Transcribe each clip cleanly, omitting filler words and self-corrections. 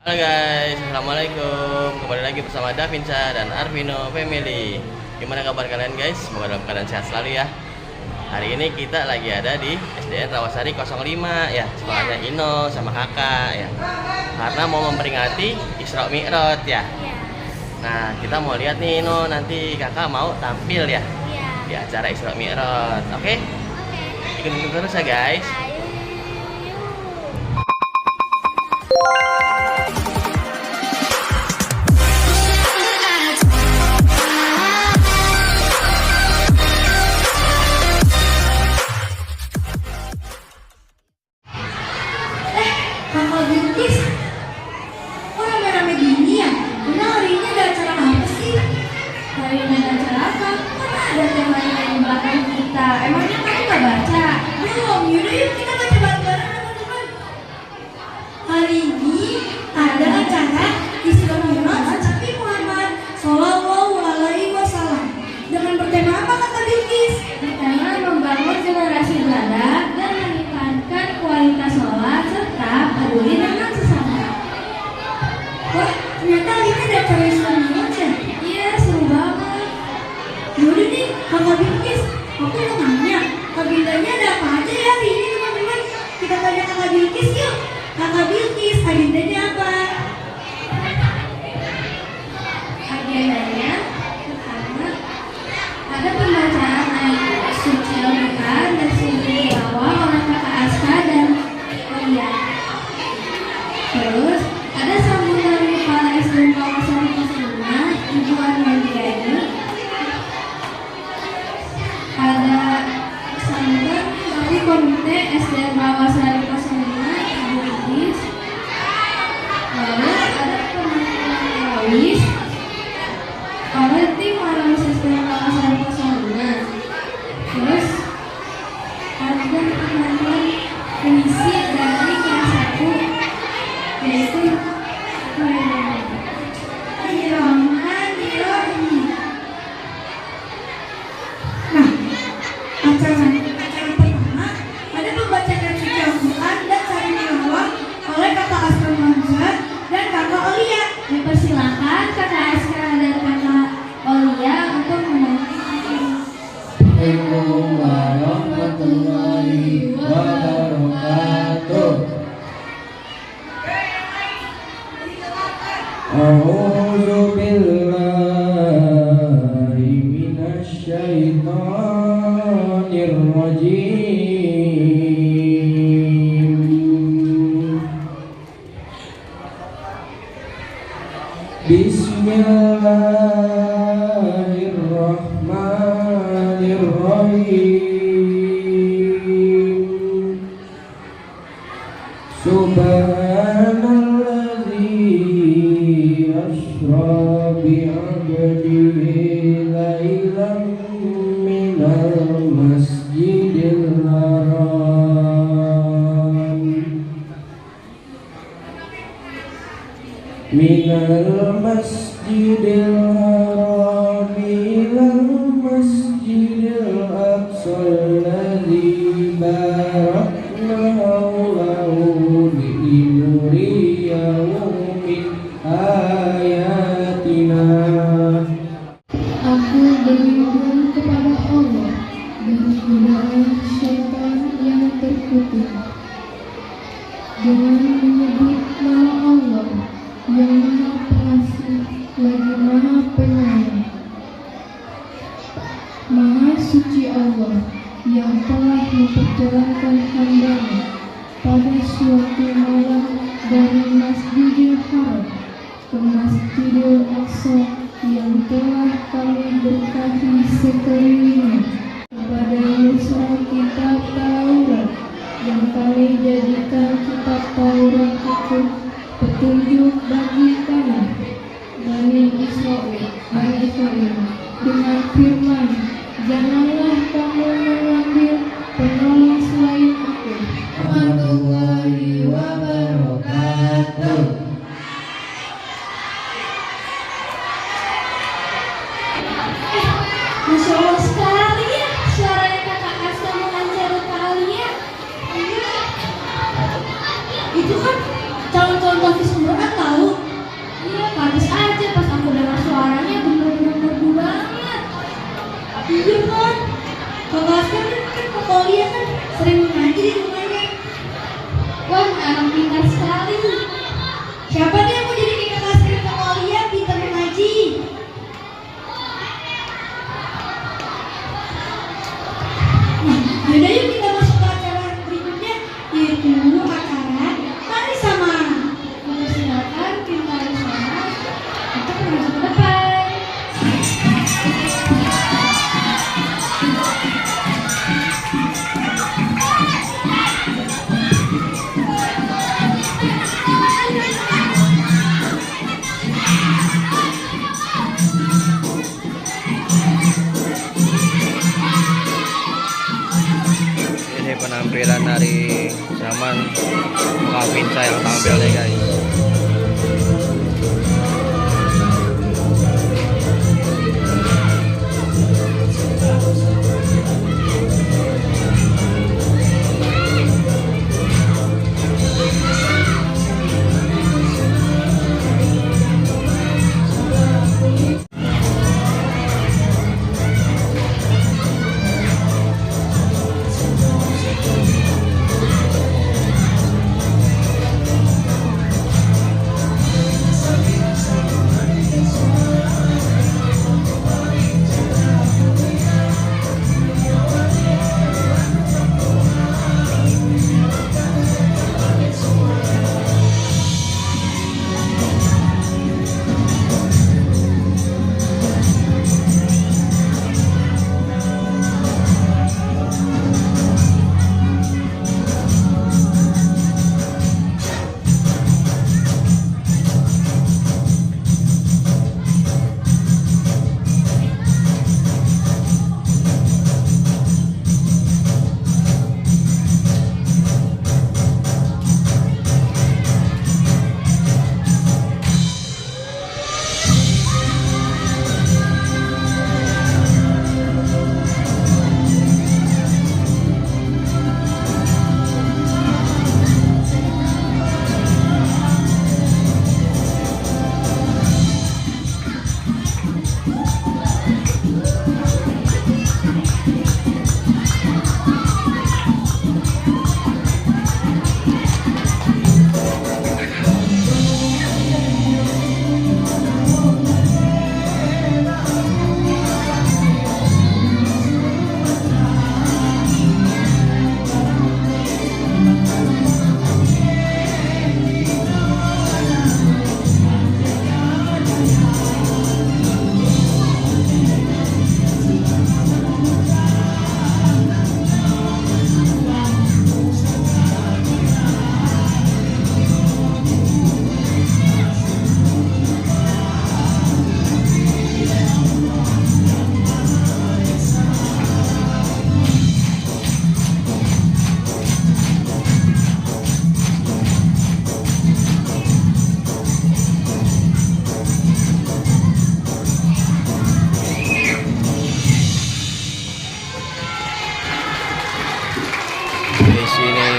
Halo guys, assalamualaikum. Kembali lagi bersama Davinsa dan Arvino Family. Gimana kabar kalian guys? Semoga dalam keadaan sehat selalu ya. Hari ini kita lagi ada di SDN Rawasari 05 ya, sekolahnya Ino sama kakak ya. Karena mau memperingati Isra Mi'raj ya. Nah, kita mau lihat nih Ino, nanti kakak mau tampil ya di acara Isra Mi'raj. Oke? Ikutin terus ya guys. Kakak Bilkis, kok rame-rame gini ya? Benar hari ini ada acara apa sih? Hari ini ada acara apa? Mana ada temanya di belakang kita? Emangnya kamu nggak baca? Belum, yaudah yuk kita baca bareng-bareng teman-teman. Hari ini ada acara Isra Mi'raj Nabi Muhammad Sallallahu Alaihi Wasallam. Dengan bertema apa Kakak Bilkis? Bertema membangun generasi beradab dan meningkatkan kualitas sholat serta peduli dengan sesama. Wah, ternyata hari ini ada acara Isra Mi'raj ya? Iya, seru banget. Yaudah nih, Kakak Bilkis, aku mau nanya, agendanya ada apa aja ya hari ini teman-teman? Kita tanya Kakak Bilkis yuk. Kakak Bilkis, agendanya apa? Agendanya pertama ada pembacaan ayat suci Al-Quran dan suci awal oleh Kakak Aska dan Olia. Terus ada sambutan kepala SDN Rawasari 05 Ibu Armandiani. Ada sambutan dari komite SDN Rawasari 05 Ibu Idris. Lalu ada penampilan terawih oleh tim Marawis SDN Rawasari 05. Terus ada penampilan puisi dari kelas 1 yaitu Bismillahirrahmanirrahim. Nah, acara pertama ada pembacaan suci Al-Quran dan saling tilawah oleh Kakak Aska Manza dan Kakak Olia. Dipersilakan Kakak Aska dan Kakak Olia untuk membacakan. Assalamualaikum warahmatullahi wabarakatuh. A'udzu billahi minasy syaithanir rajim. Bismillahirrahmanirrahim. Subhanalladzi asra bi'abdihi lailan minal masjidil haram ilal masjidil aqsal ladzi barakna lahu linuriyahu min ayatina. Aku berlindung kepada Allah dari godaan syaitan yang terkutuk dengan menyebut nama Allah yang Maha Pengasih lagi Maha Penyayang. Maha suci Allah yang telah memperjalankan hamba-Nya pada suatu malam dari Masjidil Haram ke Masjidil Aqsa yang telah kami berkahi sekelilingnya, kepada Musa kitab Taurat yang kami jadikan kitab Taurat itu petunjuk bagi kami Bani Israel dengan firman, janganlah kamu mengambil penolong selain aku. Warahmatullahi wabarakatuh. Masya Allah sekali ya suaranya Kakak Aska mengajar kalian. Itu kan calon-calon tahfiz Quran tahu. Zaman Kak Vinsa yang tampil deh guys.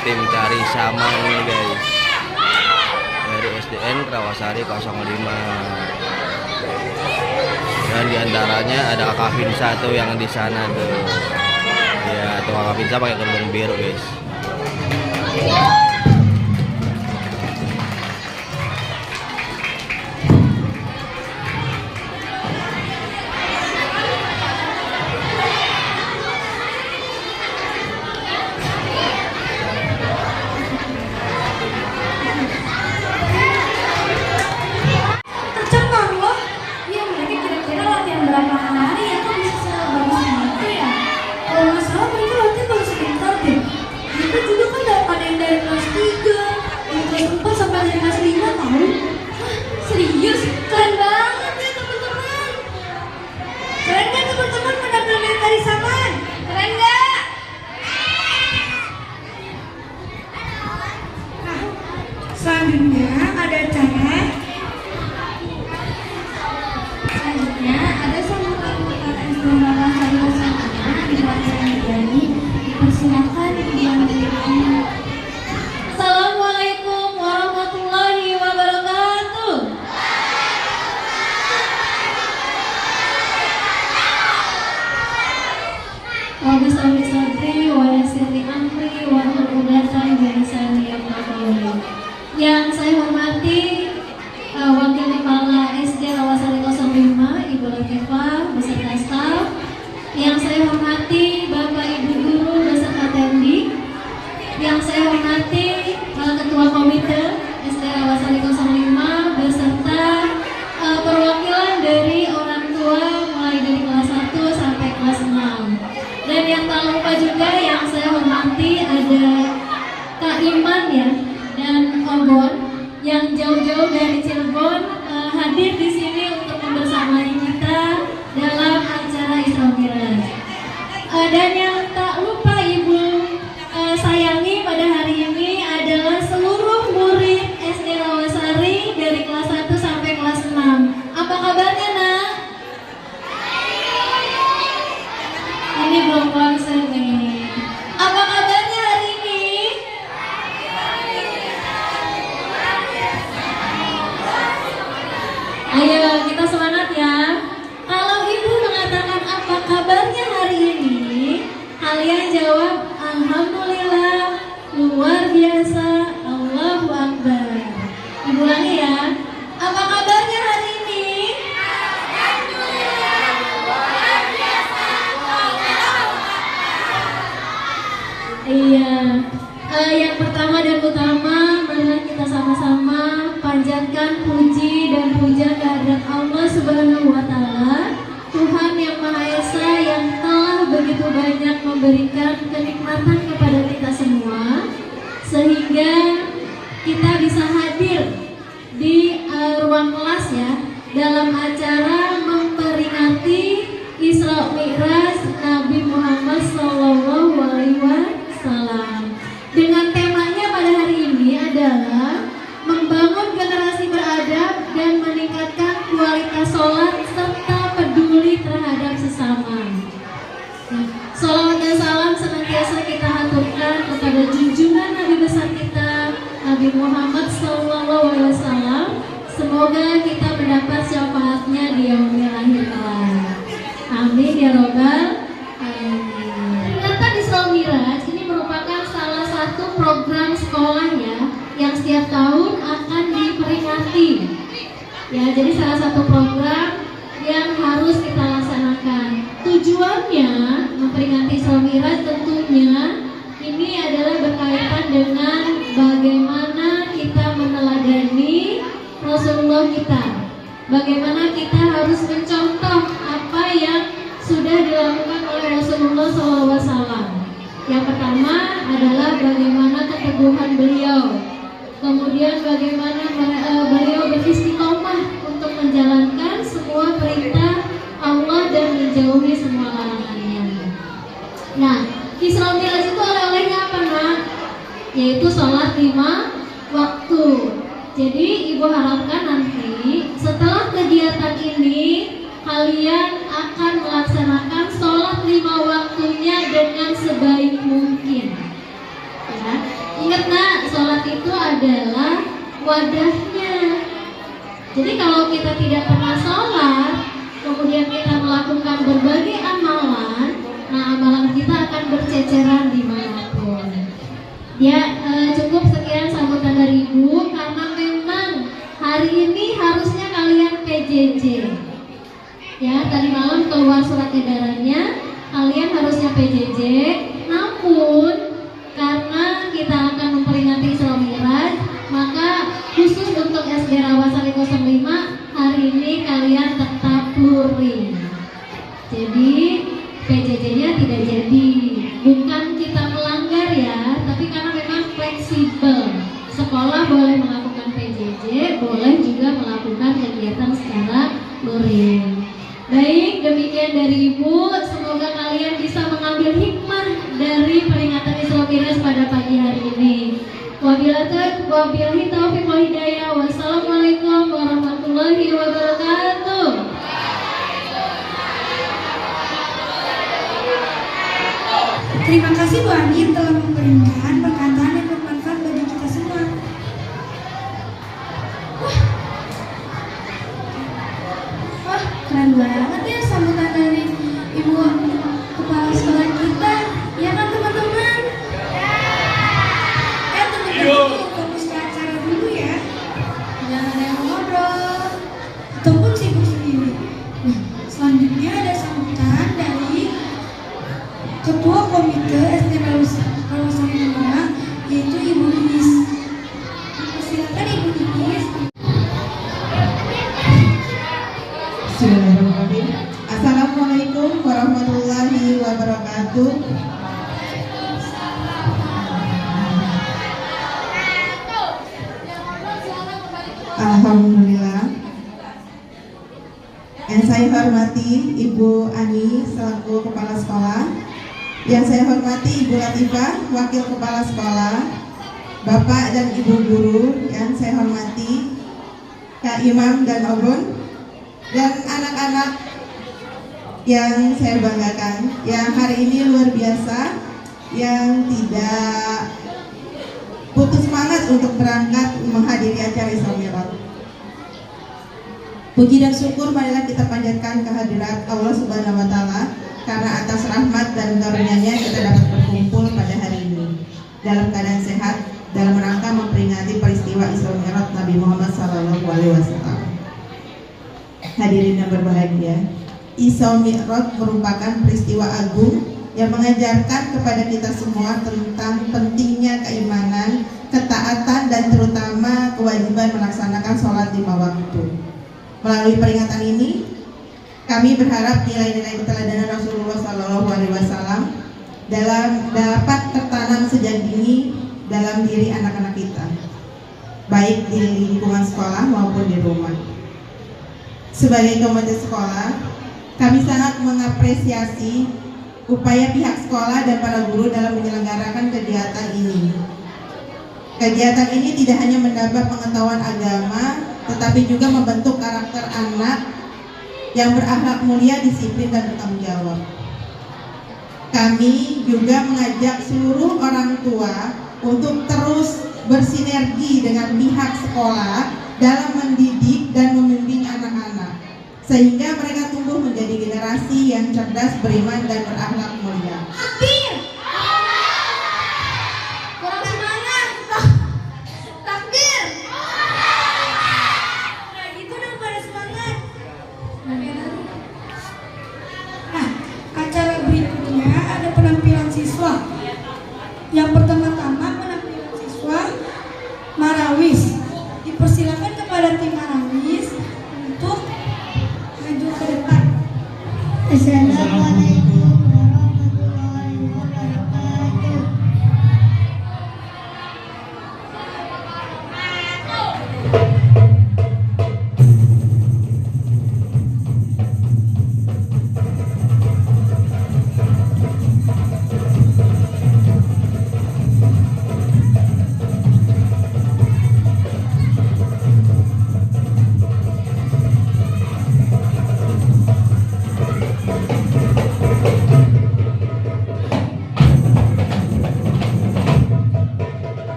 Tim cari samang nih guys, dari SDN Rawasari 05, dan diantaranya ada Kakak Vinsa tuh yang di sana tuh ya, tuh Kakak Vinsa pakai kerudung biru guys. Tercengang loh. Ya mereka kira-kira latihan berapa hari ya, kok bisa sebagus itu ya? Kalau nggak salah mereka latihan baru sebentar deh. Mereka juga kan ada yang dari kelas semangat ya. Kalau ibu mengatakan apa kabarnya hari ini, kalian jawab alhamdulillah, luar biasa, Allahu Akbar. Ibu ulangi ya. Apa kabarnya hari ini? Iya. Yang pertama dan utama, marilah kita sama-sama panjatkan puji dan puja kehadirat Allah Subhanahu wa Ta'ala, Tuhan yang Maha Esa yang telah begitu banyak memberikan kenikmatan kepada kita semua, sehingga kita bisa hadir di ruang kelas ya dalam acara memperingati Isra Mi'raj Nabi Muhammad SAW. Dengan temanya pada hari ini adalah membangun generasi beradab dan meningkatkan kualitas sholat serta peduli terhadap sesama. Sholawat dan salam senantiasa kita haturkan kepada junjungan Nabi besar kita Nabi Muhammad SAW. Semoga kita mendapat syafaatnya di yaumil akhir kelak. Amin ya robbal alamin. Peringatan Isra Mi'raj ini merupakan salah satu program sekolah ya yang setiap tahun akan diperingati. Ya, jadi salah satu program yang harus kita laksanakan. Tujuannya memperingati Isra Mi'raj tentunya ini adalah berkaitan dengan bagaimana kita meneladani Rasulullah kita. Bagaimana kita harus mencontoh apa yang sudah dilakukan oleh Rasulullah SAW. Yang pertama adalah bagaimana keteguhan beliau. Kemudian bagaimana beliau beristiqomah untuk menjalankan semua perintah Allah dan menjauhi semua larangannya. Nah, Isra Mi'raj itu oleh-olehnya apa nak? Yaitu sholat 5 waktu. Jadi ibu harapkan nanti setelah kegiatan ini kalian akan melaksanakan sholat 5 waktunya dengan sebaik mungkin. Ya, ingat nak, sholat itu adalah wadahnya. Jadi kalau kita tidak pernah sholat, kemudian kita melakukan berbagai amalan, nah amalan kita akan berceceran dimanapun. Ya, cukup sekian sambutan dari ibu, karena memang hari ini harusnya kalian PJJ. Ya, tadi malam keluar surat edarannya, kalian harusnya PJJ. Namun karena kita akan memperingati Isra Mi'raj, maka khusus untuk SD Rawasari 05 hari ini kalian tetap luring. Jadi PJJ-nya tidak jadi. Bukan kita melanggar ya, tapi karena memang fleksibel. Sekolah boleh melakukan PJJ, boleh juga melakukan kegiatan secara luring. Baik, demikian dari ibu. Semoga kalian bisa mengambil hikmah dari peringatan Isra Mi'raj pada pagi hari ini. Wabillahi taufiq wal hidayah. Wassalamualaikum warahmatullahi wabarakatuh. Terima kasih Bu Ani telah memberikan perkataan yang bermanfaat bagi kita semua. Wah, keren banget ya sambutan dari Ibu Kepala Sekolah kita. Ya kan teman-teman? Teman-teman fokus ke acara dulu ya. Jangan ada yang ngobrol ataupun sibuk sendiri. Nah, selanjutnya ada sambutan dari Ketua Komite SD Rawasari 5, yaitu Ibu Ninis. Silakan Ibu Ninis. Bismillahirrahmanirrahim. Assalamualaikum warahmatullahi wabarakatuh. Alhamdulillah. Yang saya hormati Ibu Ani selaku Kepala Sekolah, yang saya hormati Ibu Latifah Wakil Kepala Sekolah, Bapak dan Ibu Guru yang saya hormati, Kak Imam dan Obon, dan anak-anak yang saya banggakan, yang hari ini luar biasa, yang tidak putus semangat untuk berangkat menghadiri acara Isra Mi'raj. Puji dan syukur marilah kita panjatkan kehadirat Allah Subhanahu wa taala karena atas rahmat dan karunia-Nya kita dapat berkumpul pada hari ini dalam keadaan sehat dalam rangka memperingati peristiwa Isra Mi'raj Nabi Muhammad SAW. Hadirin yang berbahagia, Isra Mi'raj merupakan peristiwa agung yang mengajarkan kepada kita semua tentang pentingnya keimanan, ketaatan, dan terutama kewajiban melaksanakan sholat 5 waktu. Melalui peringatan ini, kami berharap nilai-nilai keteladanan Rasulullah SAW dapat tertanam sejak dini dalam diri anak-anak kita, baik di lingkungan sekolah maupun di rumah. Sebagai komite sekolah, kami sangat mengapresiasi upaya pihak sekolah dan para guru dalam menyelenggarakan kegiatan ini. Kegiatan ini tidak hanya menambah pengetahuan agama, tetapi juga membentuk karakter anak yang berakhlak mulia, disiplin, dan bertanggung jawab. Kami juga mengajak seluruh orang tua untuk terus bersinergi dengan pihak sekolah dalam mendidik dan membimbing anak-anak, sehingga mereka tumbuh menjadi generasi yang cerdas, beriman, dan berakhlak mulia. Takbir! Kurang semangat! Takbir! Nah gitu dong, pada semangat. Nah, acara berikutnya ada penampilan siswa. Yang pertama-tama penampilan siswa Marawis. Dipersilakan kepada tim Marawis untuk maju ke depan. Assalamualaikum warahmatullahi wabarakatuh.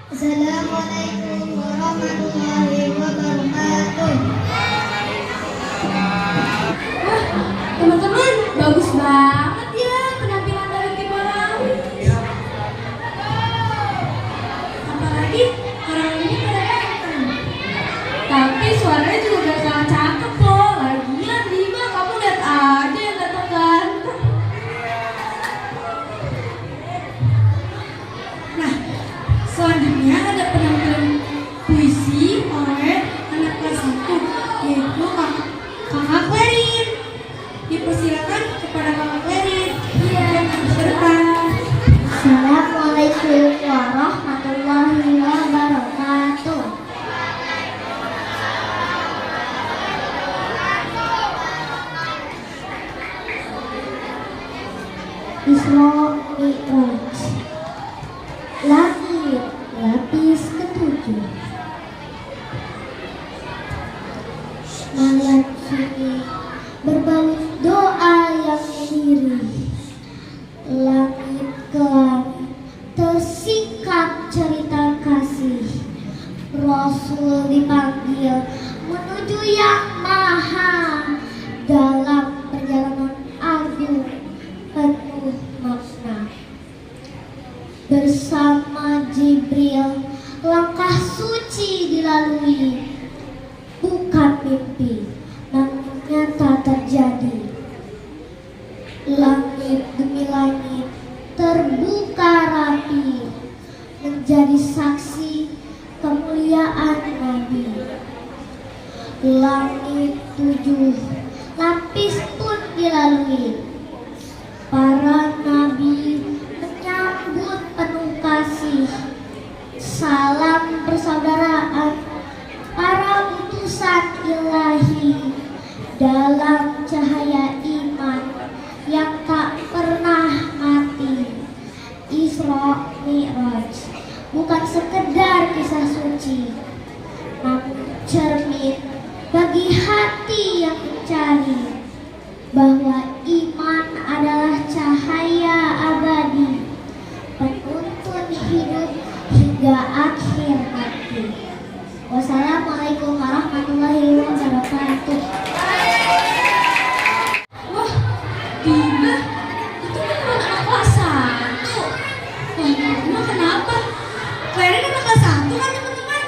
Assalamualaikum warahmatullahi wabarakatuh. Teman-teman, bagus banget ya penampilan dari tim Marawis. Apalagi orang ini pada ganteng. Tapi suaranya juga gak kalah cakep loh. Lagian Lima, kamu lihat aja yang ganteng-ganteng. Nah, selanjutnya ada penampilan puisi oleh anak kelas 1, yaitu Kakak Klerin. Dipersilakan kepada Kakak Klerin. Iya, ke depan. Assalamualaikum warahmatullahi wabarakatuh. Isra Mi'raj. Langit lapis ketujuh. Malam sunyi berbau doa yang lirih. Langit ke langit tersingkap cerita kasih. Rasul dipanggil menuju yang maha dalam perjalanan agung penuh makna. Bersama Jibril langkah suci dilalui, bukan mimpi namun nyata terjadi. Langit demi langit terbuka rapi, menjadi saksi kemuliaan Nabi. Langit 7 lapis pun dilalui, para nabi menyambut penuh kasih. Salam persaudaraan para utusan ilahi dalam cahaya iman yang tak pernah mati. Isra Mi'raj bukan sekedar kisah suci, namun cermin bagi hati yang mencari bahwa iman adalah cahaya abadi, penuntun hidup hingga akhir nanti. Wassalamualaikum warahmatullahi wabarakatuh. Wah, Bima, itu kan anak kelas 1. Wah, emang kenapa? Kalian anak kelas 1 kan teman-teman?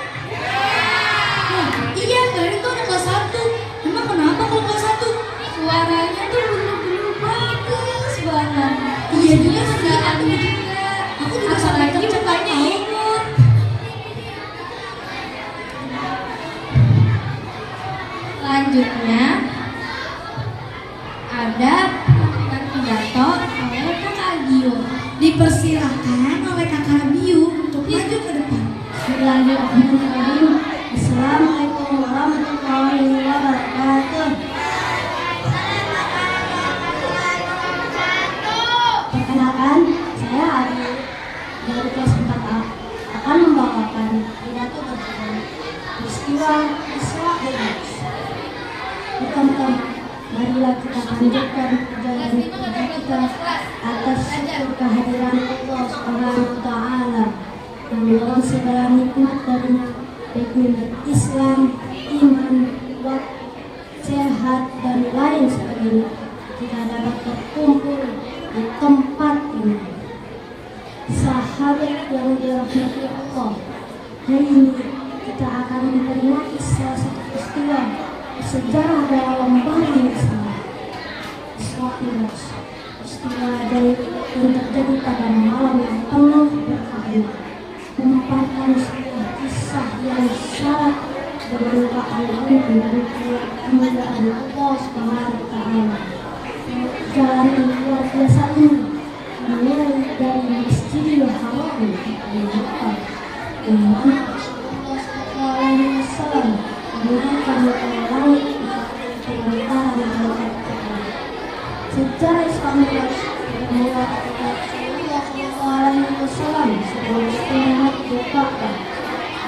Wah, iya, kalian itu anak kelas 1. Emang kenapa kalau kelas 1? Suaranya tuh bener-bener bagus banget. Iya juga sih, aku juga sampai kecepatnya ikut. Selanjutnya ada penampilan pidato oleh Kakak Gio. Dipersilakan oleh Kakak Gio untuk maju ke depan. Bismillahirrahmanirrahim. Assalamualaikum warahmatullahi wabarakatuh. Perkenalkan, saya Adi dari kelas 4A akan membawakan pidato berjudul Peristiwa Isra Mi'raj. Pertama-tama, marilah kita panjatkan pujian kita atas syukur kehadiran Allah Subhanahu wa Ta'ala yang membawa segala nikmat darinya, baik nikmat Islam, iman, waktu, sehat, dan lain sebagainya. Kita dapat berkumpul di tempat ini. Sahabat yang dirahmati Allah, hari ini kita akan memperingati salah satu peristiwa sejarah dalam bangsa Islam, Isra Mi'raj. Peristiwa yang terjadi pada malam yang penuh berkah, memaparkan sebuah kisah yang syarat dengan keagungan dan kemuliaan Allah Subhanahu wa Ta'ala. Jalan yang luar biasa ini dimulai dari Masjidil Haram di Mekah, di mana Rasulullah SAW menurunkan langit pemerintahan malaikat Jibril. Sejarah Isra Mi'raj dimulai ketika Rasulullah SAW sedang istirahat di Ka'bah.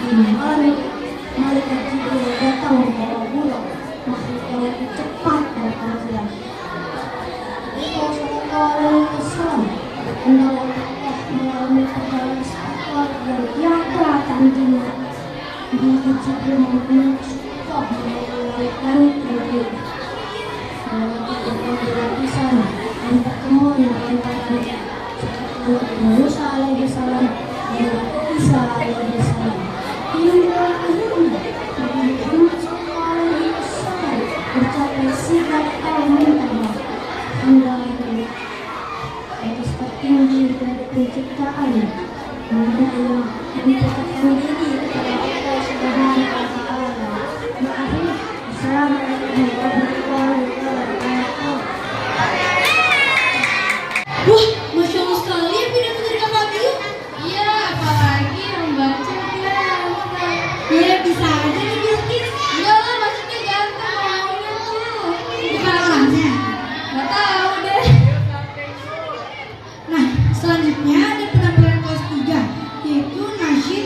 Di malam malaikat Jibril datang membawa burung, makhluk yang lebih cepat dan ajaib. Rasulullah SAW mendapat Allah melalui perjalanan spiritual yang berat tingginya. Malaikat Jibril mempunyai Allah melalui langit dan bumi. Melewati berbagai lapisan dan pertemuan yang antara Musa alaihissalam dan Isa alaihissalam. Hingga akhirnya Nabi Muhammad SAW mencapai sifat al-muntaha hingga akhirnya garis tertinggi dari penciptaan, mana ia mendekatkan diri kepada Allah Subhanahu wa Ta'ala. Akhirnya, Assalamualaikum warahmatullahi wabarakatuh. Wah, Masya Allah sekali ya pidato dari Kakak Gio. Iya, apalagi yang baca dia. Ya, bisa aja nih Bilkis. Enggak lah, maksudnya ganteng orangnya tuh. Bukan orangnya? Gak tahu deh. Nah, selanjutnya ada penampilan kelas 3, yaitu nasyid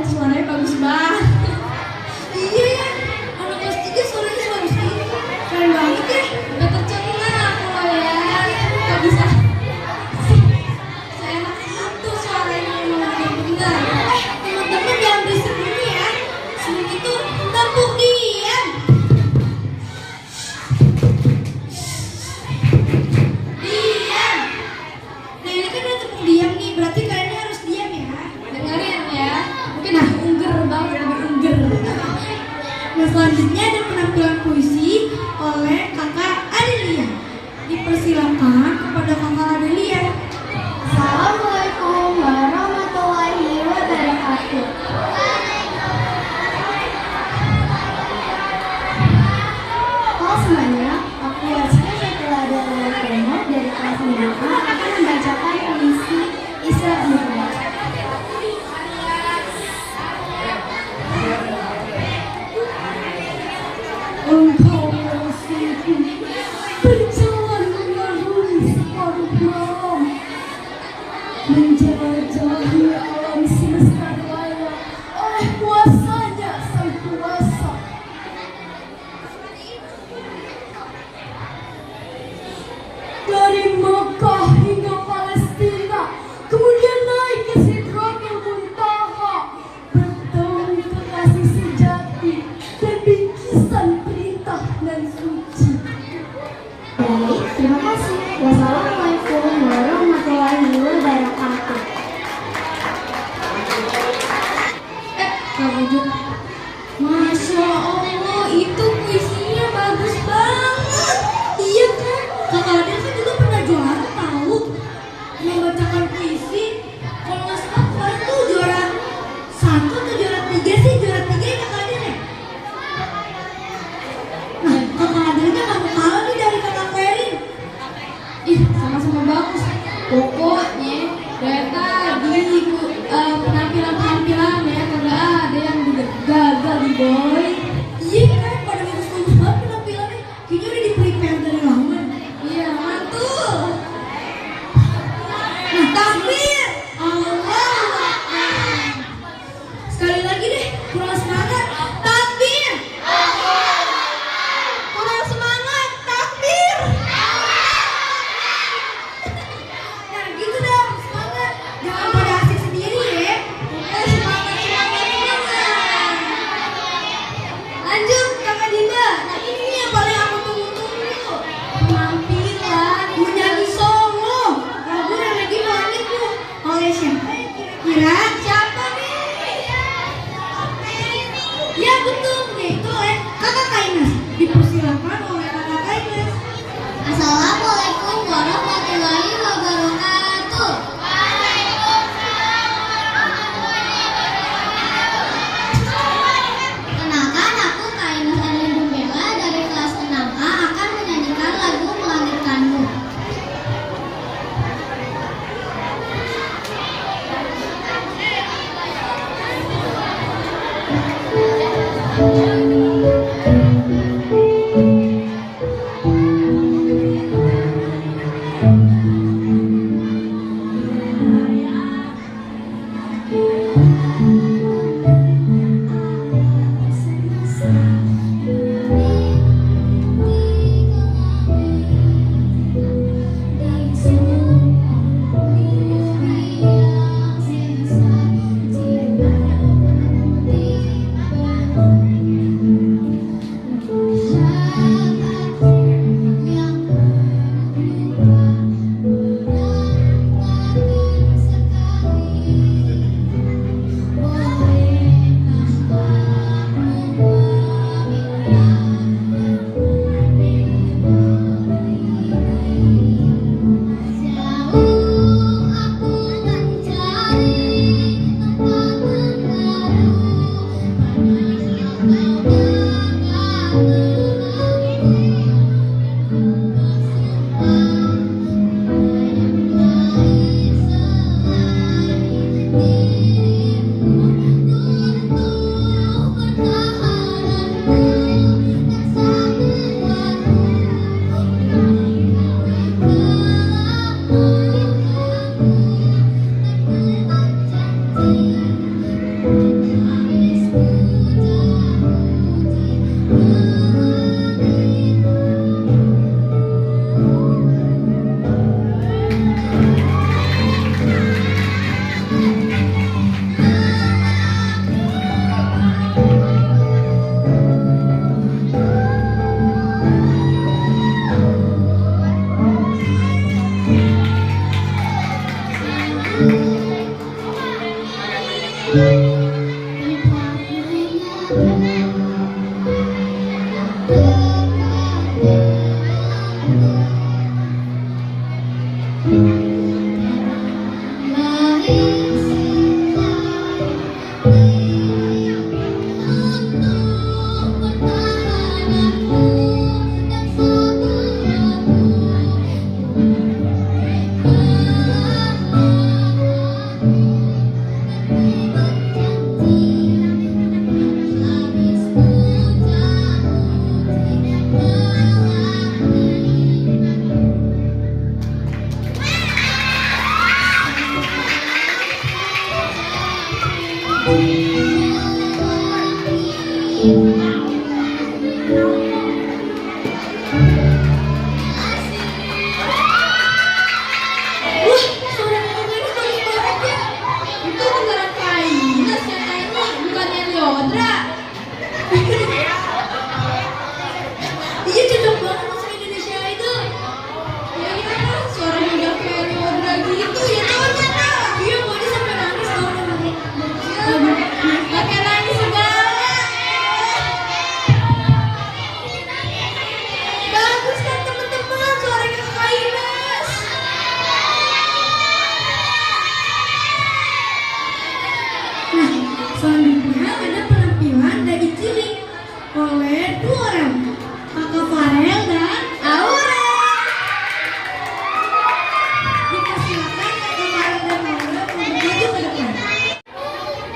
suaranya bagus banget. Iya ya, anak kelas 3 suaranya bagus gitu. Keren banget ya. Gak tercengang aku loh ya. Gak bisa seenak itu suaranya yang benar. Teman-teman jangan berisik dulu ya. Sering itu tepuk diam. Diam. Nah ini kan udah tepuk diam nih, berarti kalian harus diam ya. Dengerin ya. Mungkin aku ungger banget, lebih ungger. Nah selanjutnya ada penampilan puisi oleh kakak Adelia. Dipersilakan kepada kakak Adelia. Assalamualaikum warahmatullahi wabarakatuh. Halo semuanya, aku Yasmin setelah ada Tomo dari kelas 5A akan membacakan puisi Isra Mi'raj. Engkau Rasulku berjalan mengarungi separuh malam, menjelajahi alam semesta raya oleh kuasanya sang kuasa. Dari Makkah hingga Palestina, kemudian naik ke Sidratul Muntaha, bertemu kekasih sejati dan bingkisan perintah dan suci. Baik, terima kasih. Wassalamualaikum warahmatullahi wabarakatuh. Kamu juga. Masya Allah, itu puisinya bagus banget. Iya kan? Kakak Adel kan juga pernah juara tahu. Membacakan puisi. Kalau nggak salah kemarin tuh juara 1 atau juara 3 sih? Juara 3 ya Kakak Adel ya? Nah, Kakak Adelnya kamu kalah nih dari Kakak Ferin. Ih, sama-sama bagus. Pokoknya dari tadi penampilan-penampilan ya kagak ada yang gagal nih boy. Iya kan, pada bagus-bagus banget penampilannya. Kayaknya udah di-prepare dari lama. Iya, mantul. Nah, takbir. Allahu Akbar. Sekali lagi deh, kurang semangat. Takbir. Kurang semangat. Takbir. Nah gitu dong, semangat. Jangan pada asik sendiri ya. Semangat, semangat, semangat. Lanjut Kakak Dinda. Nah ini yang paling aku tunggu-tunggu. Penampilan menyanyi solo lagu Remedi Manikku oleh siapa ya kira-kira? Siapa nih? Ya betul, yaitu oleh Kakak Kainas. Dipersilakan oleh Kakak Kainas. Assalamualaikum warahmatullahi wabarakatuh. Kenalkan, aku Kainas Arlin Bella dari kelas 6A akan menyanyikan lagu Melahirkanmu. Wah, suara anak-anak bagus banget ya. Itu beneran Kainas ya nyanyi, bukannya Lyodra. Iya cocok banget masuk Indonesia Idol. Ya iya lah, suaranya udah kayak Lyodra gitu ya tahunya lah. Iya mau dia sampai nangis tau nggak? Pakai nangis segala. Bagus kan teman-teman suaranya Kainas. Nah, selanjutnya ada penampilan dari cilik oleh dua orang, Kakak Farel dan Aura. Dipersilakan Kakak Farel dan Aura untuk maju ke depan.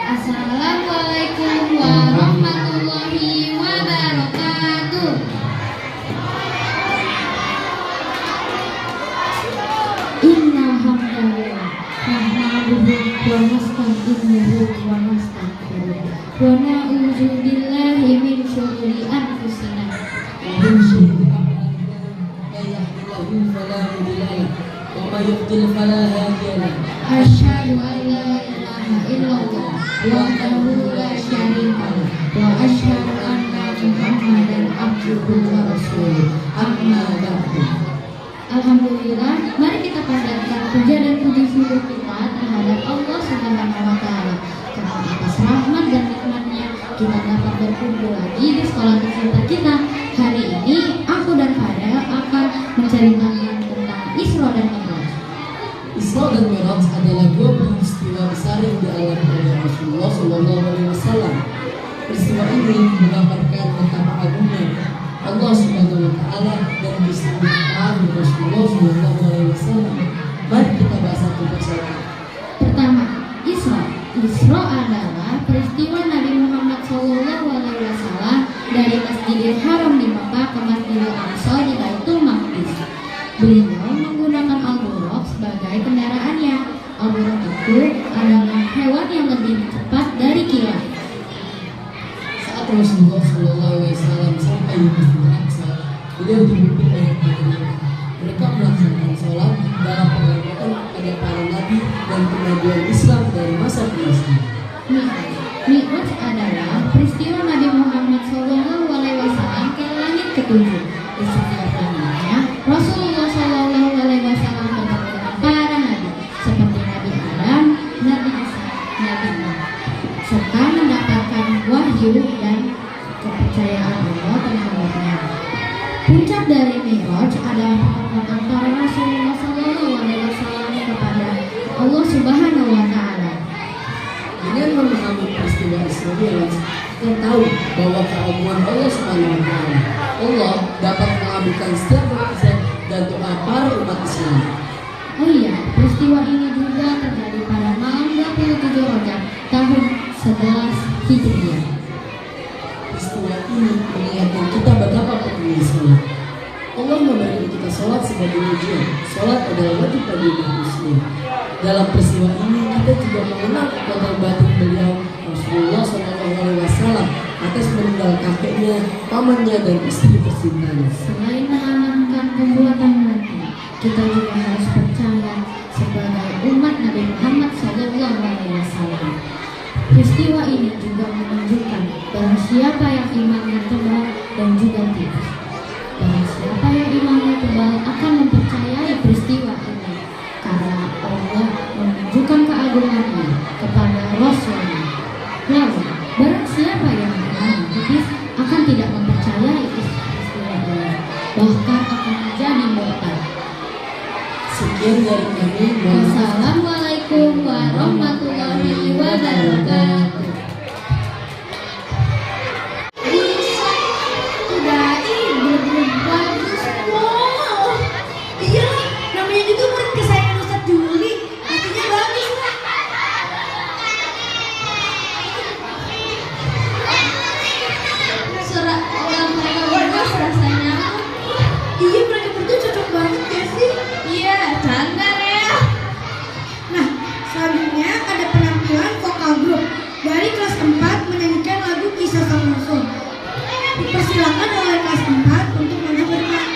Assalamualaikum warahmatullahi wabarakatuh. Innal hamdalillah nahmaduhu wa nasta'inuhu wa nastaghfiruh wa na'udzu billahi min syururi anfusina ومن شر من يهده فلا مضل له ومن يضلل فلا هادي له asyhadu an la ilaha illallah wahdahu la syarika lah wa asyhadu anna muhammadan abduhu wa rasuluh amma ba'du. Alhamdulillah, mari kita panjatkan puja dan puji syukur kita terhadap Allah Subhanahu wa taala karena atas rahmat dan nikmatnya kita dapat berkumpul lagi di sekolah tercinta kita. Hari ini aku dan Farel akan menceritakan tentang Isra dan Mi'raj. Isra dan Mi'raj adalah dua peristiwa besar yang dialami oleh Rasulullah SAW. Peristiwa ini menggambarkan betapa agungnya Allah Subhanahu wa taala dan keistimewaan Rasulullah SAW. Mari kita bahas satu persatu. Pertama, Isra. Isra adalah peristiwa Nabi Muhammad SAW dari Masjidil Haram di Makkah ke Masjidil Aqsa di Baitul Maqdis. Beliau menggunakan al-buraq sebagai kendaraannya. Al-buraq itu adalah hewan yang lebih cepat dari kilat. Saat Rasulullah SAW sampai di Masjidil Aqsa, beliau dipimpin oleh para nabi. Mereka melaksanakan sholat dalam penghormatan pada para nabi dan kemajuan Islam dari masa ke masa. Mi'raj adalah peristiwa Nabi Muhammad SAW ke langit ketujuh. Di setiap langitnya, Rasulullah SAW bertemu dengan para nabi seperti Nabi Adam, Nabi Isa, Nabi Nuh, serta mendapatkan wahyu dan kepercayaan Allah terhadapnya. Puncak dari Mi'raj adalah pertemuan antara Rasulullah SAW kepada Allah Subhanahu wa taala. Dengan memahami peristiwa Isra Mi'raj, kita tahu bahwa keagungan Allah Subhanahu wa taala. Allah dapat mengabulkan setiap doa dan doa para umat Islam. Oh iya, peristiwa ini juga terjadi pada malam 27 Rajab tahun 11 Hijriah. Peristiwa ini mengingatkan kita betapa pentingnya sholat. Allah memberikan kita sholat sebagai ujian. Sholat adalah wajib bagi umat muslim. Dalam peristiwa ini kita juga mengenal kekuatan batin beliau Rasulullah SAW atas meninggal kakeknya, pamannya dan istri tercintanya. Selain mengamankan pembuatan mati, kita juga harus percaya sebagai umat Nabi Muhammad SAW. Peristiwa ini juga menunjukkan bahwa siapa yang imannya tebal dan juga tipis. Dan siapa yang imannya tebal akan mempercayai peristiwa ini karena Allah menunjukkan keagungannya kepada Rasulnya. Sekian dari kami. Wassalamualaikum warahmatullahi wabarakatuh. Udah bener-bener bagus. Wow. Iya, namanya juga murid kesayangan Ustadz Juli. Artinya bagus lah. Surat orang mereka berdua rasanya. Iya, mereka berdua cocok banget ya sih. Iya, canda ya. Nah, selanjutnya ada penampilan vokal grup dari kelas 4 menyanyikan lagu Kisah Sang Rasul. Dipersilakan oleh kelas 4 untuk maju bermain.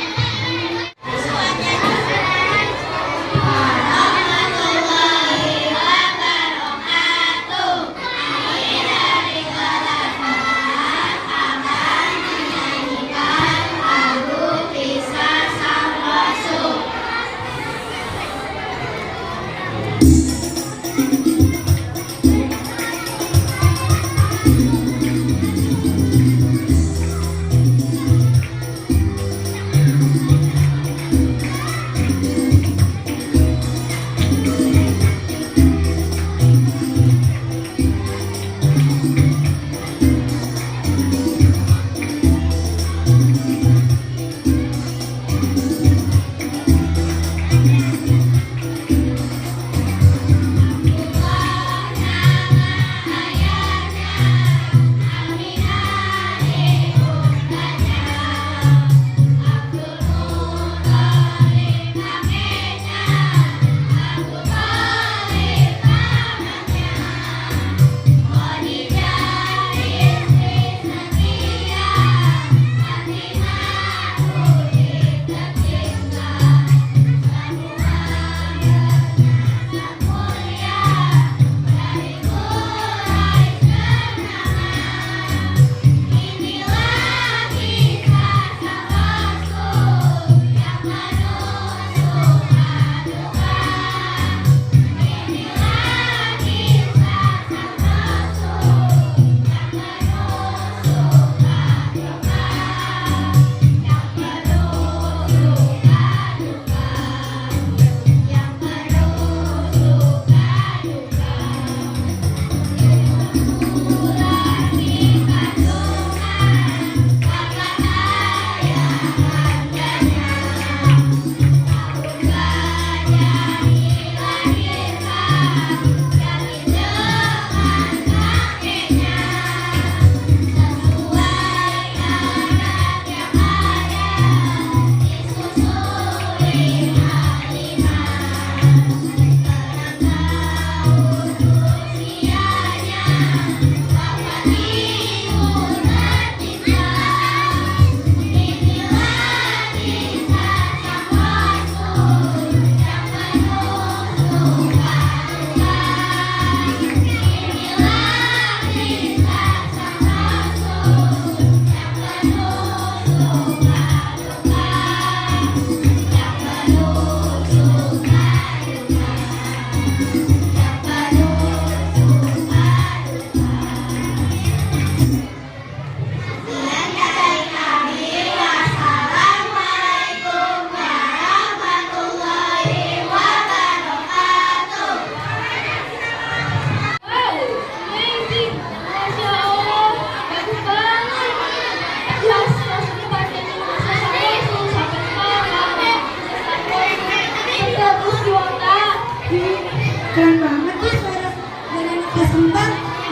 Keren banget tuh suara dari anak kelas 4.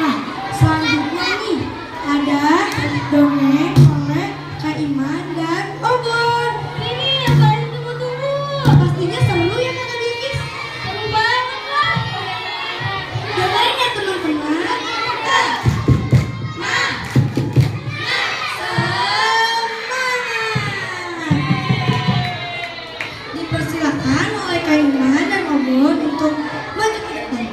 Nah, selanjutnya nih ada dongeng oleh Kak Iman dan Obon. Ini yang paling tunggu-tunggu. Pastinya seru ya Kak Bilkis. Seru banget lah. Dengerin ya teman-teman. Dipersilakan oleh Kak Iman dan Obon untuk maju ke depan.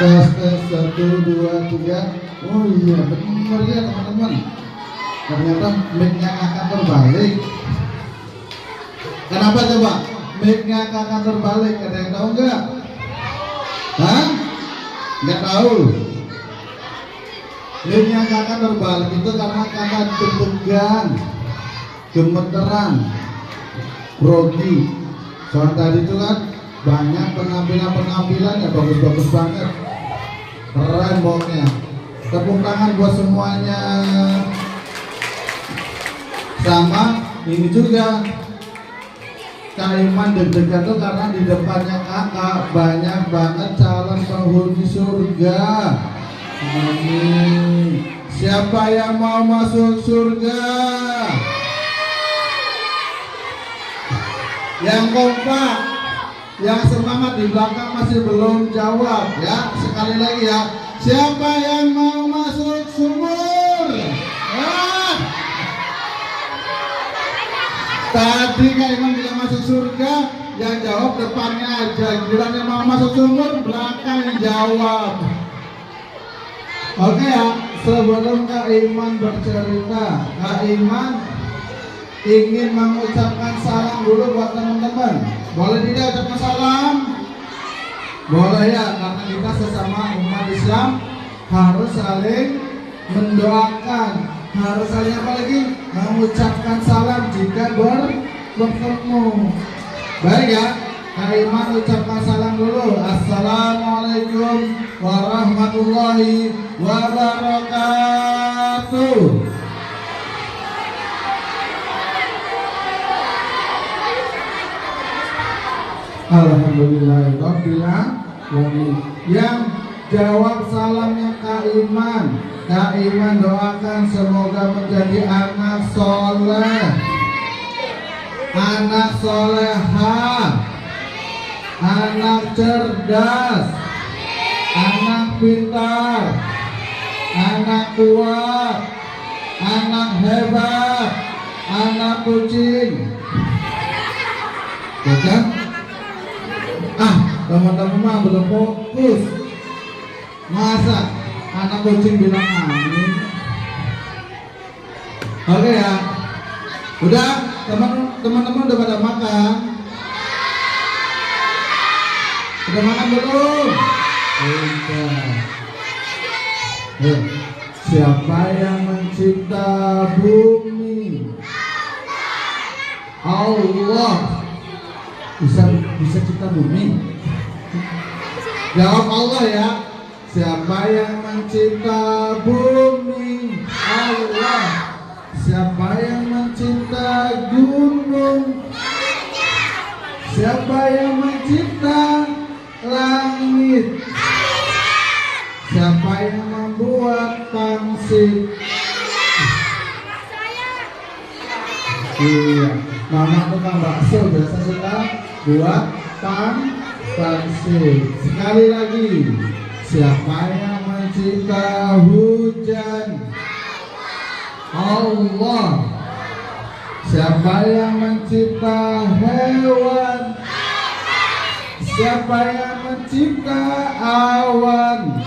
Tes tes 1 2 3. Oh iya benar ya teman-teman. Ternyata mic-nya akan terbalik. Kenapa coba? Mic-nya akan terbalik. Ada yang tahu nggak? Hah? Nggak tahu. Mic-nya akan terbalik itu karena kakak deg-degan, gemeteran, grogi. Soal tadi itu kan banyak penampilan ya bagus-bagus banget, keren pokoknya. Tepuk tangan buat semuanya. Sama ini juga Kak Iman deg-degan tuh karena di depannya kakak banyak banget calon penghuni surga. Amin. Siapa yang mau masuk surga? Yang kompak, yang semangat di belakang masih belum jawab ya. Sekali lagi ya. Siapa yang mau masuk sumur? Ah. Tadi Kak Iman bilang masuk surga, yang jawab depannya aja. Giliran yang mau masuk sumur, belakang yang jawab. Oke ya, sebelum Kak Iman bercerita, Kak Iman ingin mengucapkan salam dulu buat teman-teman. Boleh tidak ucapkan salam? Boleh ya, karena kita sesama umat Islam harus saling mendoakan, harus saling apa lagi? Mengucapkan salam jika bertemu. Baik ya, Kak Iman ucapkan salam dulu. Assalamualaikum warahmatullahi wabarakatuh. Alhamdulillahirabbil alamin. Yang jawab salamnya Kak Iman. Kak Iman doakan semoga menjadi anak soleh, anak soleha, anak cerdas, anak pintar, anak kuat, anak hebat, anak kucing. Bukan? Teman-teman mah belum fokus. Masa anak kucing bilang amin? Oke ya. Udah, teman-teman udah pada makan? Udah makan belum? Udah. Siapa yang mencipta bumi? Allah. Bisa cipta bumi? Jawab Allah ya. Siapa yang mencipta bumi? Allah. Siapa yang mencipta gunung? Siapa yang mencipta langit? Siapa yang membuat pangsit? Iya, mama tukang bakso biasa suka buat pangsit. Sekali lagi, siapa yang mencipta hujan? Allah. Siapa yang mencipta hewan? Siapa yang mencipta awan?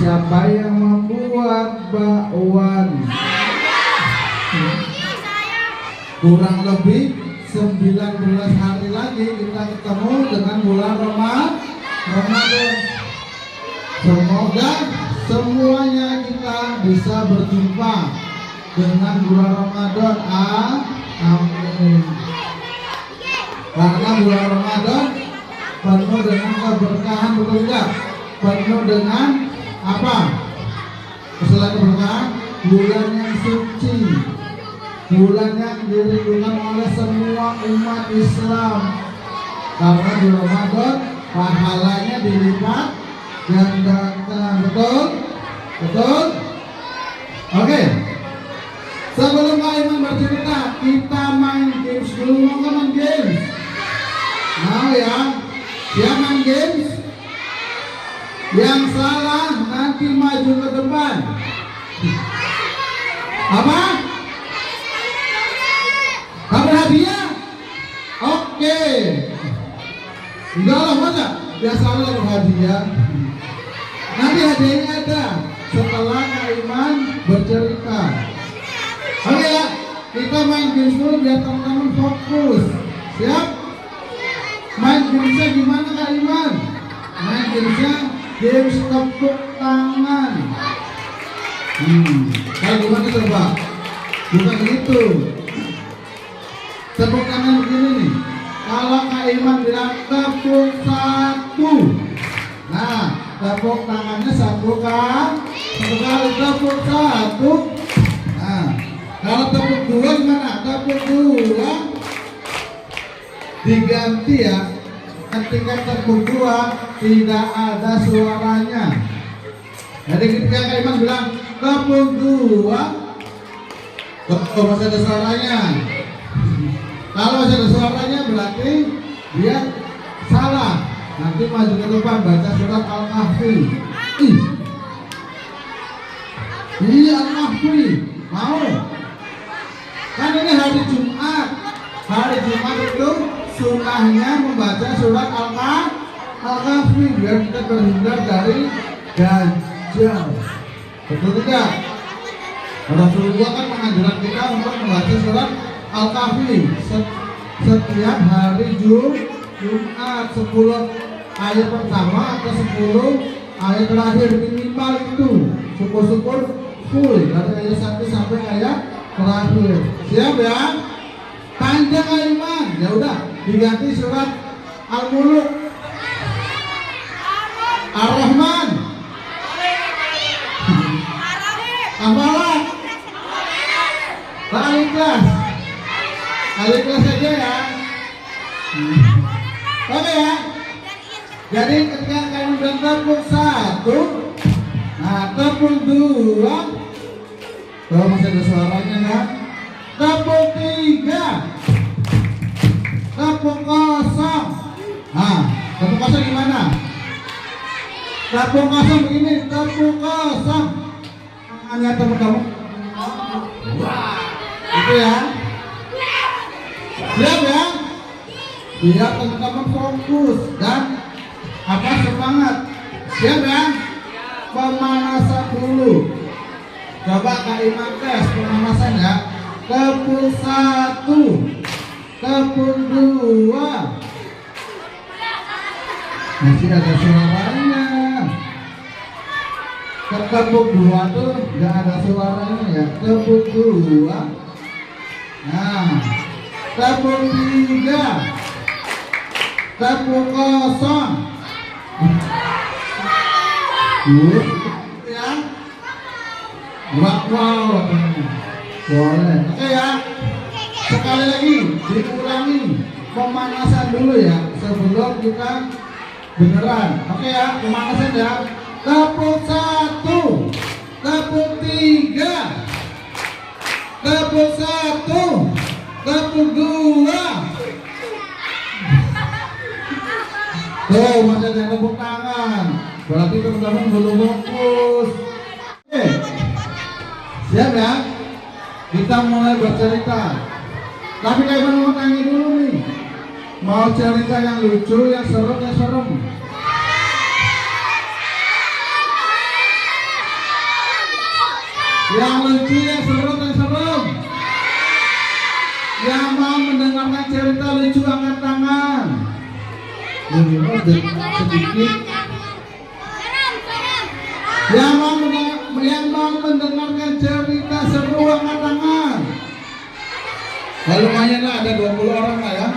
Siapa yang membuat bakwan? Kurang lebih 19 hari lagi kita ketemu dengan bulan Ramadan. Semoga semuanya kita bisa berjumpa dengan bulan Ramadan. Amin. Karena bulan Ramadan penuh dengan keberkahan, betul tidak? Penuh dengan apa? Selain keberkahan, bulan yang suci, bulan yang dirindukan oleh semua umat Islam. Karena di Ramadan pahalanya dilipat gandakan. Betul? Betul? Oke. Sebelum Kak Iman bercerita, kita main games dulu. Mau nggak main games? Mau ya? Siap main games? Yang salah nanti maju ke depan. Apa? Kabar hadiah? Oke. Enggak lah, masa? Ya selalu dapat hadiah. Nanti hadiahnya ada setelah Kak Iman bercerita. Oke ya, kita main games dulu biar teman-teman fokus. Siap? Main gamesnya gimana Kak Iman? Main gamesnya games tepuk tangan. Kayak gimana coba? Bukan gitu. Tepuk tangan begini nih. Kalau Kak Iman bilang tepuk satu, nah tepuk tangannya satu kan? Satu kali tepuk satu. Nah, kalau tepuk dua gimana? Tepuk dua diganti ya. Ketika tepuk dua tidak ada suaranya. Jadi ketika Kak Iman bilang tepuk dua, masih ada suaranya. Kalau masih ada suaranya berarti dia salah. Nanti maju ke depan baca surat Al-Kahfi. Iya Al-Kahfi. Mau? Kan ini hari Jumat. Hari Jumat itu sunnahnya membaca surat Al-Kahfi biar kita terhindar dari dajjal. Betul tidak? Rasulullah kan menganjurkan kita untuk membaca surat Al-Kahfi setiap hari Jumat 10 ayat pertama atau 10 ayat terakhir minimal itu syukur-syukur full dari ayat 1 sampai ayat terakhir. Siap ya? Panjang Kak Iman. Ya udah diganti surat Al-Muluk, Ar-Rahman, Al-Falaq, Al-Ikhlas. Al-Ikhlas saja ya. Oke ya. Jadi ketika kalian bilang tepuk satu, nah tepuk dua, kalau masih ada suaranya ya. Tepuk tiga, tepuk kosong. Nah, tepuk kosong gimana? Tepuk kosong begini, tepuk kosong. Tangannya tepuk kamu. Itu ya. Siap ya? Biar teman-teman fokus dan semangat. Siap ya? Pemanasan dulu. Coba Kak Iman tes pemanasan ya. Tepuk satu, tepuk dua. Masih ada suaranya. Tepuk dua tuh nggak ada suaranya ya. Tepuk dua. Nah, tepuk tiga, tepuk kosong. Ya, wow, boleh. Oke ya, sekali lagi diulangi pemanasan dulu ya sebelum kita beneran. Oke ya, pemanasan ya. Tepuk satu, tepuk tiga, tepuk satu, tepuk dua. Tuh masih ada tepuk tangan. Berarti teman-teman belum fokus. Oke, siap ya? Kita mulai bercerita. Tapi kayak mau tanya dulu nih. Mau cerita yang lucu, yang seru, yang serem? Yang lucu, yang seru, yang serem? Yang mau mendengarkan cerita lucu angkat tangan. Minimal sedikit. Yang mau mendengarkan cerita seru angkat tangan. Ya lumayan lah, ada 20 orang lah ya.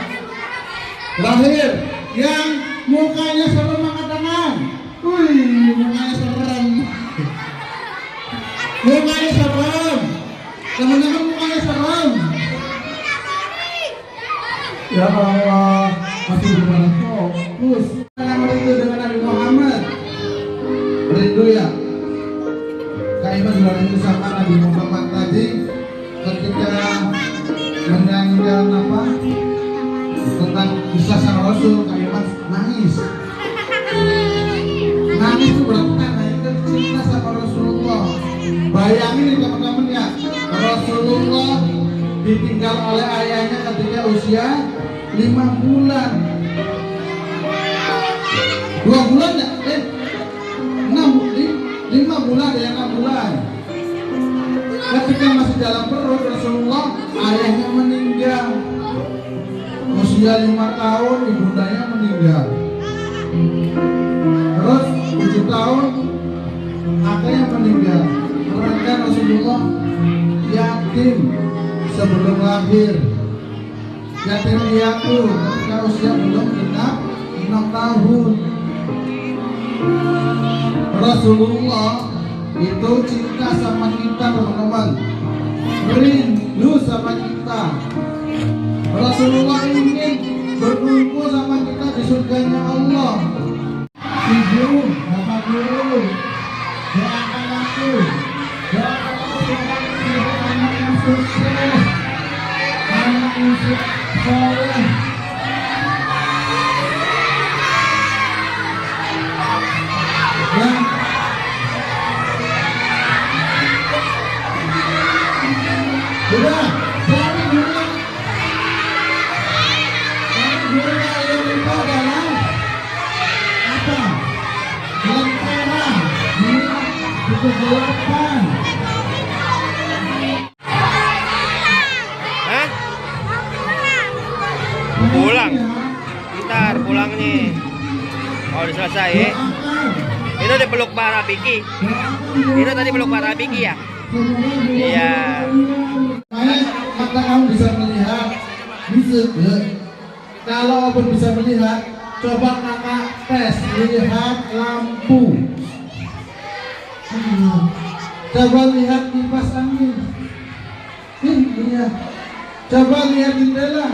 Terakhir, yang mukanya serem angkat tangan. Wih, mukanya serem. Mukanya serem. Teman-teman mukanya serem. Ya Allah, masih belum fokus. Yang merindu dengan Nabi Muhammad. Merindu ya. Kak Iman juga rindu sama Nabi Muhammad tadi ketika menyanyikan apa tentang kisah sang Rasul. Kak Iman nangis. Nangis itu berarti itu cinta sama Rasulullah. Bayangin nih teman-teman ya, Rasulullah ditinggal oleh ayahnya ketika usia 5 bulan. 2 bulan ya? 5 bulan ya, 6 bulan. Ketika masih dalam perut Rasulullah, ayahnya meninggal. Usia 5 tahun, ibundanya meninggal. Terus 7 tahun, kakaknya meninggal. Mereka Rasulullah yatim sebelum lahir. Yatim piatu ketika usia belum genap 6 tahun. Rasulullah itu cinta sama kita, teman-teman, rindu sama kita. Rasulullah ingin berkumpul sama kita di surganya Allah. Ibu, bapak guru, doakan aku, doakan aku sebagai anak yang sukses, anak yang soleh. Udah, suami dulu. Suami dulu yang itu adalah apa? Lentera. Ini buku delapan. Hah? Pulang. Ntar pulang nih. Oh, udah selesai ya. Itu dipeluk Pak Rafiki. Itu tadi peluk Pak Rafiki ya? Iya. Kata kamu bisa melihat, bisa. Kalau pun bisa melihat, coba kakak tes lihat lampu. Coba lihat kipas angin. Iya. Coba lihat jendela.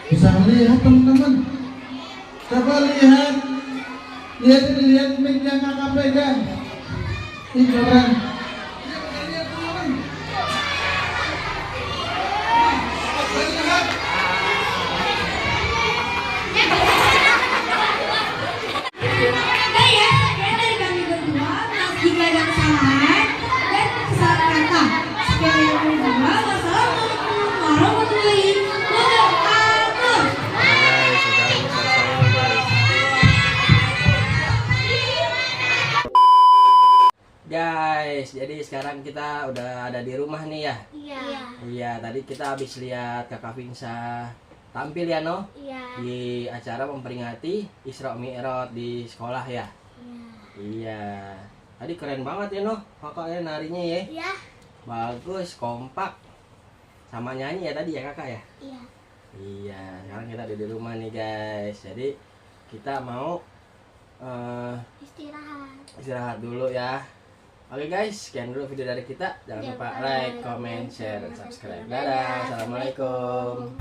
Bisa melihat teman-teman. Coba lihat mic yang kakak pegang. Ini keren. Dari kami berdua, jika ada kesalahan dan kesalahan kata, sekali yang berdua, wassalamualaikum warahmatullahi wabarakatuh. Guys, jadi sekarang kita udah ada di rumah nih ya. Iya. Iya, tadi kita habis lihat Kakak Vinsa tampil ya, No? Iya. Di acara memperingati Isra Mi'raj di sekolah ya. Iya. Tadi keren banget ya, No? Kakaknya narinya ya. Iya. Bagus, kompak. Sama nyanyi ya tadi ya, Kakak ya? Iya. Iya, sekarang kita ada di rumah nih, guys. Jadi kita mau istirahat dulu ya. Oke guys, sekian dulu video dari kita. Jangan lupa like, comment, share, dan subscribe. Dadah, assalamualaikum.